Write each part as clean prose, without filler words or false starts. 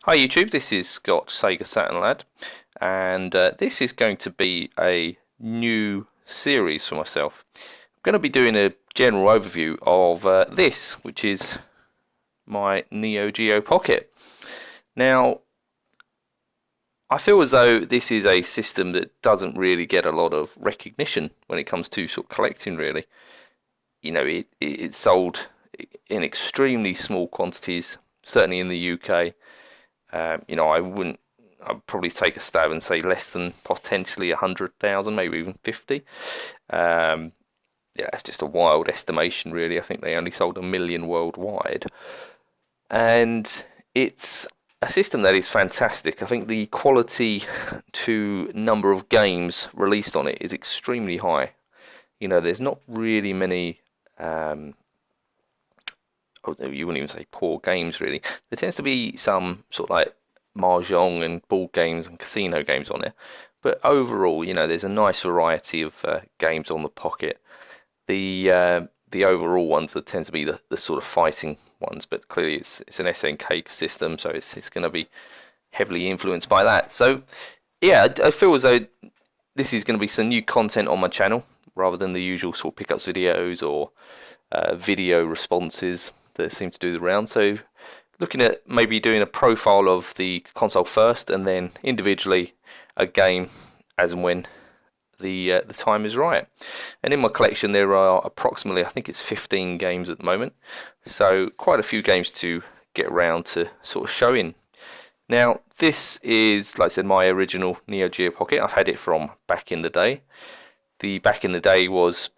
Hi YouTube, this is Scott Sega Saturn Lad, and this is going to be a new series for myself. I'm going to be doing a general overview of this, which is my Neo Geo Pocket. Now, I feel as though this is a system that doesn't really get a lot of recognition when it comes to sort of collecting, really. You know, it's sold in extremely small quantities, certainly in the UK. I'd probably take a stab and say less than potentially 100,000, maybe even 50. Yeah, it's just a wild estimation, really. I think they only sold 1 million worldwide. And it's a system that is fantastic. I think the quality to number of games released on it is extremely high. You know, there's not really many you wouldn't even say poor games, really. There tends to be some sort of like mahjong and board games and casino games on it, but overall, you know, there's a nice variety of games on the Pocket. The overall ones that tend to be the sort of fighting ones, but clearly it's an SNK system, so it's going to be heavily influenced by that. So yeah, I feel as though this is going to be some new content on my channel rather than the usual sort of pickups videos or video responses that seem to do the round. So looking at maybe doing a profile of the console first and then individually a game as and when the time is right. And in my collection there are approximately, I think it's 15 games at the moment, so quite a few games to get around to sort of showing. Now this is, like I said, my original Neo Geo Pocket. I've had it from back in the day. The back in the day was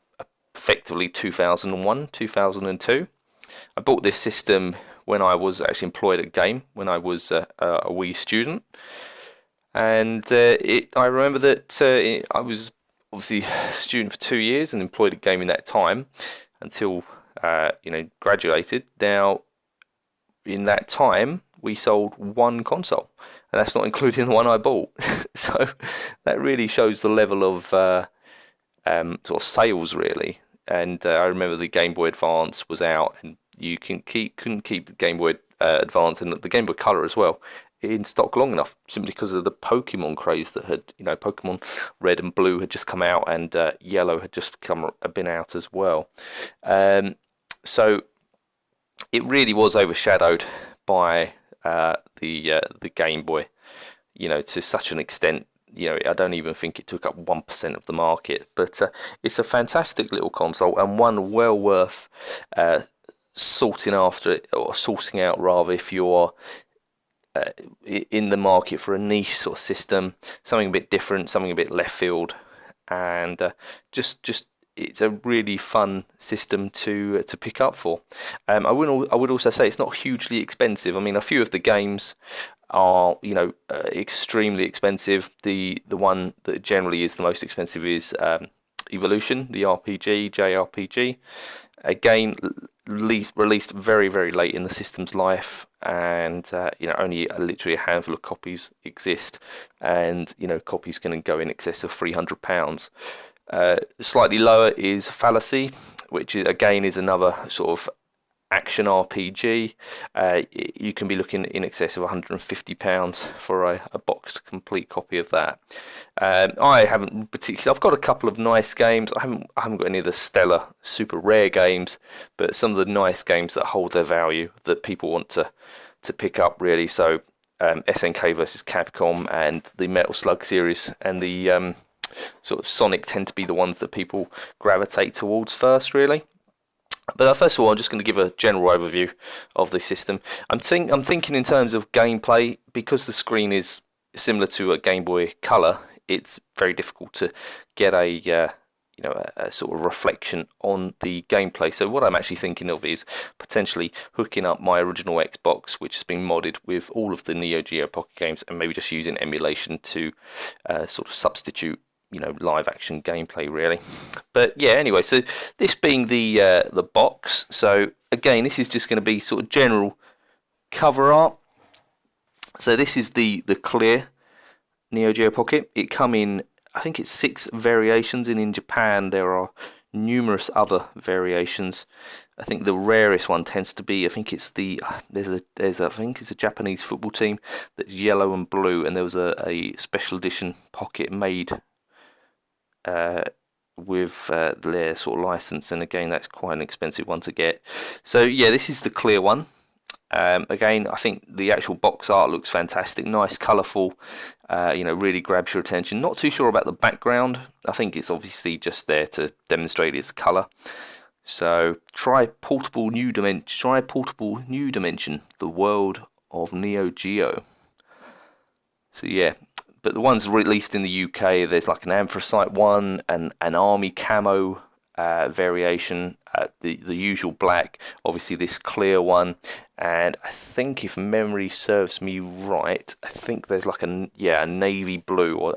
effectively 2001, 2002. I bought this system when I was actually employed at Game, when I was a Wii student. And I remember that I was obviously a student for 2 years and employed at Game in that time until graduated. Now, in that time, we sold one console, and that's not including the one I bought. So that really shows the level of sort of sales, really. And I remember the Game Boy Advance was out, and you couldn't keep the Game Boy Advance and the Game Boy Color as well in stock long enough, simply because of the Pokemon craze that had, Pokemon Red and Blue had just come out, and Yellow had just been out as well. So it really was overshadowed by the Game Boy, to such an extent. I don't even think it took up 1% of the market, but it's a fantastic little console and one well worth sorting out rather, if you're in the market for a niche sort of system, something a bit different, something a bit left field, and just it's a really fun system to pick up for. I would also say it's not hugely expensive. I mean, a few of the games are extremely expensive. The one that generally is the most expensive is Evolution, the JRPG. Again, released very, very late in the system's life, and only literally a handful of copies exist, and copies can go in excess of £300. Slightly lower is Fallacy, which is another sort of action RPG. You can be looking in excess of £150 for a boxed complete copy of that. I haven't particularly. I've got a couple of nice games. I haven't got any of the stellar, super rare games, but some of the nice games that hold their value that people want to pick up, really. So SNK versus Capcom and the Metal Slug series and the sort of Sonic tend to be the ones that people gravitate towards first, really. But first of all, I'm just going to give a general overview of the system. I'm thinking in terms of gameplay, because the screen is similar to a Game Boy Color. It's very difficult to get a sort of reflection on the gameplay. So what I'm actually thinking of is potentially hooking up my original Xbox, which has been modded with all of the Neo Geo Pocket games, and maybe just using emulation to sort of substitute live action gameplay, really. But yeah, anyway, so this being the box, so again, this is just going to be sort of general cover art. So this is the clear Neo Geo Pocket. It come in, I think it's 6 variations, and in Japan there are numerous other variations. I think the rarest one tends to be, I think it's the I think it's a Japanese football team that's yellow and blue, and there was a special edition pocket made with their sort of license, and again that's quite an expensive one to get. So yeah, this is the clear one. Again, I think the actual box art looks fantastic, nice, colourful, really grabs your attention. Not too sure about the background. I think it's obviously just there to demonstrate its colour. So try portable new dimension, the world of Neo Geo. So yeah, but the ones released in the UK, there's like an anthracite one, and an army camo variation, the usual black, obviously this clear one, and I think if memory serves me right, I think there's like a navy blue, or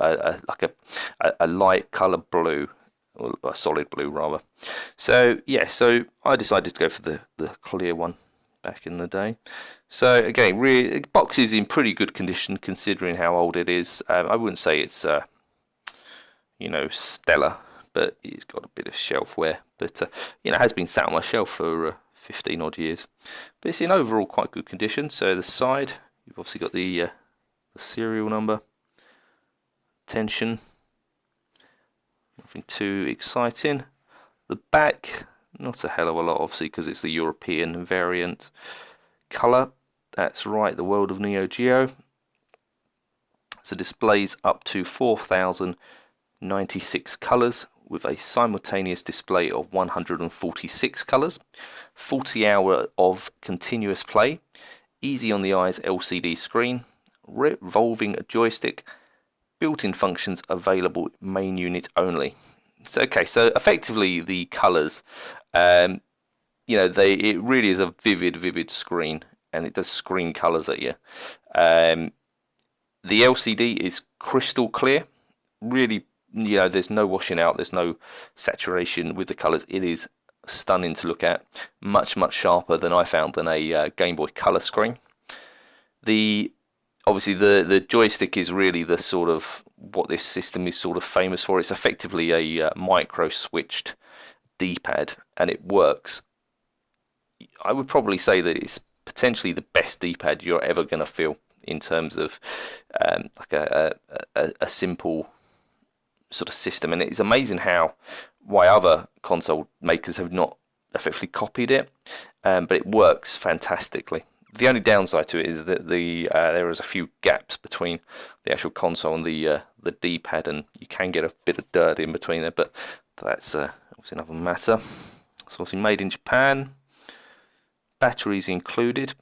like a light colour blue, or a solid blue rather. So yeah, so I decided to go for the clear one back in the day. So again, really, the box is in pretty good condition considering how old it is. I wouldn't say it's stellar, but it's got a bit of shelf wear. But it has been sat on my shelf for 15 odd years. But it's in overall quite good condition. So the side, you've obviously got the serial number, tension, nothing too exciting. The back, not a hell of a lot, obviously, because it's the European variant. Colour, that's right, the world of Neo Geo. So displays up to 4,096 colours, with a simultaneous display of 146 colours, 40 hours of continuous play, easy on the eyes LCD screen, revolving joystick, built-in functions available main unit only. So okay, so effectively the colours, it really is a vivid screen, and it does screen colours at you. The LCD is crystal clear, really. There's no washing out, there's no saturation with the colours. It is stunning to look at, much sharper than I found than a Game Boy Color screen. Obviously the joystick is really the sort of what this system is sort of famous for. It's effectively a micro switched D-pad, and it works. I would probably say that it's potentially the best D-pad you're ever going to feel in terms of like a simple sort of system, and it's amazing why other console makers have not effectively copied it, but it works fantastically. The only downside to it is that there is a few gaps between the actual console and the D-pad, and you can get a bit of dirt in between there, but that's obviously another matter. It's obviously made in Japan, batteries included.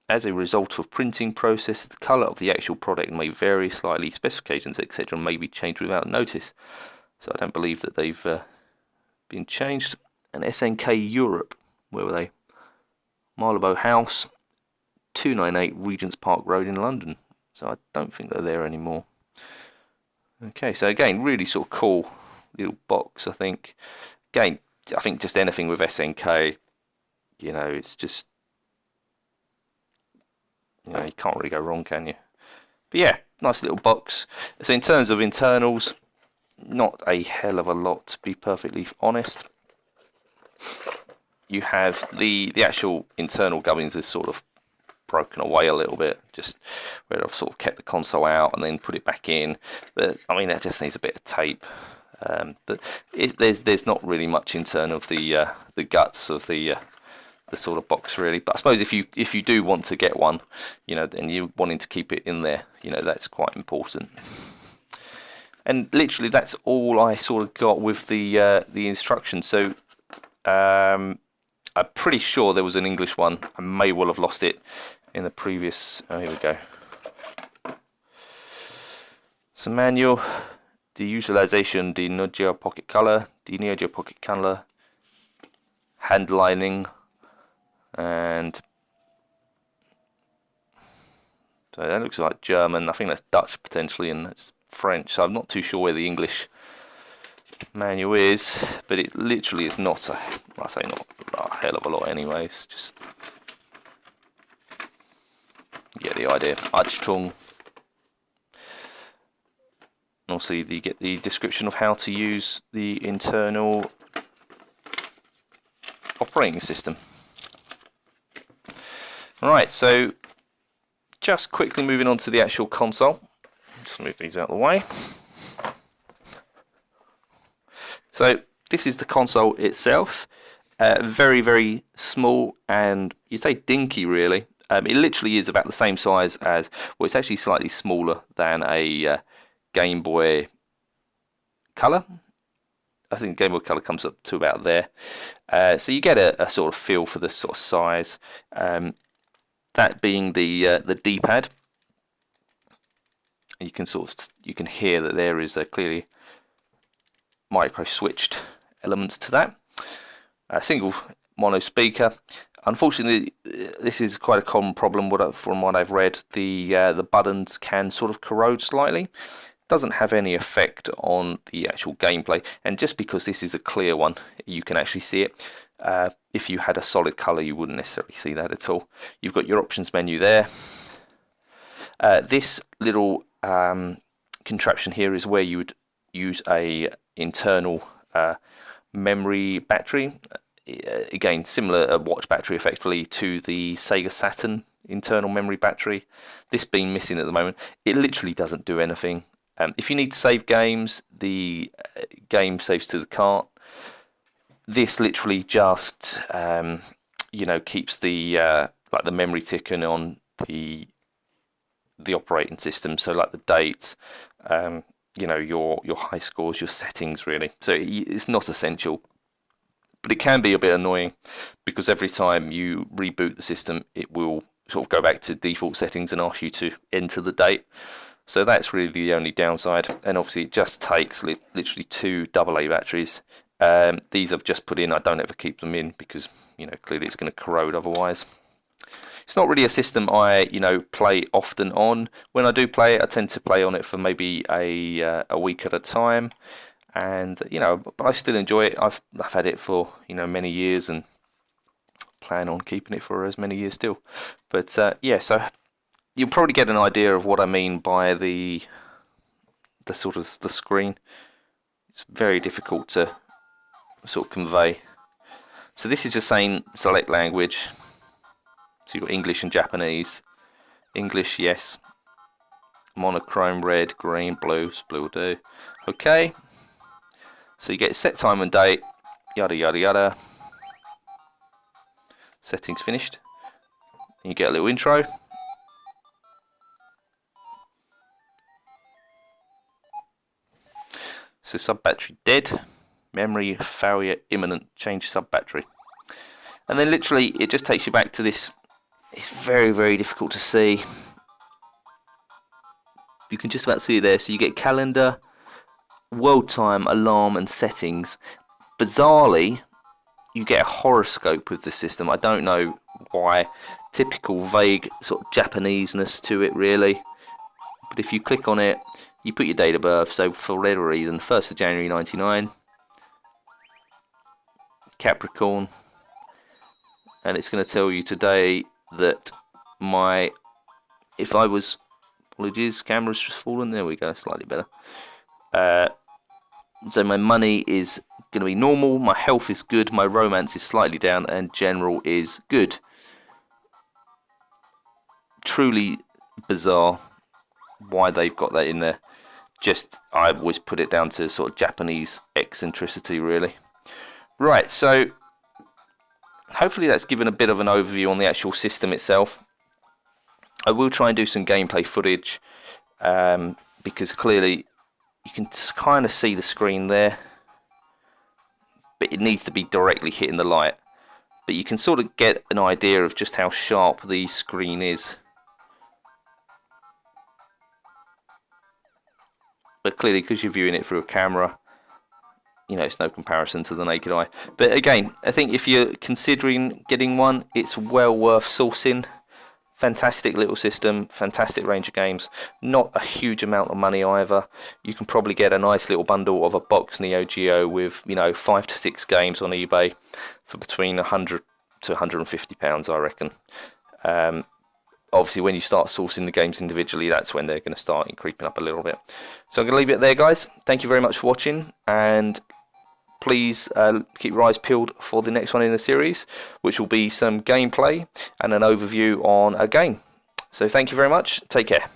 As a result of printing process, the colour of the actual product may vary slightly, specifications etc. may be changed without notice. So I don't believe that they've been changed. And SNK Europe, where were they? Marylebone House, 298 Regent's Park Road in London. So I don't think they're there anymore. Okay, so again, really sort of cool little box, I think. Again, I think just anything with SNK, it's just, you can't really go wrong, can you? But yeah, nice little box. So in terms of internals, not a hell of a lot, to be perfectly honest. You have the actual internal gubbins is sort of broken away a little bit, just where I've sort of kept the console out and then put it back in. But I mean, that just needs a bit of tape. But there's not really much in terms of the guts of the sort of box really. But I suppose if you do want to get one, and you're wanting to keep it in there, that's quite important. And literally that's all I sort of got with the instructions. So I'm pretty sure there was an English one. I may well have lost it in the previous. Oh, here we go. So manual, the utilization, the Neo Geo Pocket color, the Neo Geo Pocket color, hand lining, and so that looks like German. I think that's Dutch potentially, and that's French. So I'm not too sure where the English manual is, but it literally is not a hell of a lot anyways. Just get the idea. Achtung. And also you get the description of how to use the internal operating system. Right, so just quickly moving on to the actual console. Just move these out of the way. So this is the console itself. Very, very small and you say dinky really. It literally is about the same size as, well, it's actually slightly smaller than a Game Boy Color. I think Game Boy Color comes up to about there. So you get a sort of feel for the sort of size. That being the D-pad. You can hear that there is a clearly micro switched elements to that. A single mono speaker. Unfortunately, this is quite a common problem from what I've read. The buttons can sort of corrode slightly. Doesn't have any effect on the actual gameplay, and just because this is a clear one, you can actually see it. If you had a solid color, you wouldn't necessarily see that at all. You've got your options menu there. This little contraption here is where you would use a internal memory battery. Again, similar a watch battery effectively to the Sega Saturn internal memory battery. This being missing at the moment, it literally doesn't do anything. If you need to save games, the game saves to the cart. This literally just keeps the like the memory ticking on the operating system. So like the dates, your high scores, your settings really. So it's not essential, but it can be a bit annoying because every time you reboot the system, it will sort of go back to default settings and ask you to enter the date. So that's really the only downside, and obviously it just takes literally 2 AA batteries. These I've just put in. I don't ever keep them in because clearly it's going to corrode otherwise. It's not really a system I play often on. When I do play it, I tend to play on it for maybe a week at a time, and but I still enjoy it. I've had it for many years and plan on keeping it for as many years still. But yeah, so you'll probably get an idea of what I mean by the sort of the screen. It's very difficult to sort of convey. So this is just saying select language. So you've got English and Japanese. English, yes. Monochrome, red, green, blue. So blue will do. Okay. So you get set time and date. Yada yada yada. Settings finished. And you get a little intro. So sub battery dead, memory failure imminent, change sub battery. And then literally it just takes you back to this. It's very, very difficult to see. You can just about see it there. So you get calendar, world time, alarm and settings. Bizarrely, you get a horoscope with the system. I don't know why. Typical vague sort of Japaneseness to it really. But if you click on it, you put your date of birth, so for whatever reason, 1st of January 99, Capricorn, and it's going to tell you today that if I was, apologies, camera's just fallen, there we go, slightly better. So my money is going to be normal, my health is good, my romance is slightly down, and general is good. Truly bizarre why they've got that in there. I always put it down to sort of Japanese eccentricity really. Right, so hopefully that's given a bit of an overview on the actual system itself. I will try and do some gameplay footage because clearly you can kind of see the screen there, but it needs to be directly hitting the light. But you can sort of get an idea of just how sharp the screen is. But clearly, because you're viewing it through a camera, it's no comparison to the naked eye. But again, I think if you're considering getting one, it's well worth sourcing. Fantastic little system, fantastic range of games. Not a huge amount of money either. You can probably get a nice little bundle of a box Neo Geo with 5 to 6 games on eBay for between £100 to £150, I reckon. obviously when you start sourcing the games individually, that's when they're going to start creeping up a little bit. So I'm going to leave it there, guys. Thank you very much for watching, and please keep your eyes peeled for the next one in the series, which will be some gameplay and an overview on a game. So thank you very much. Take care.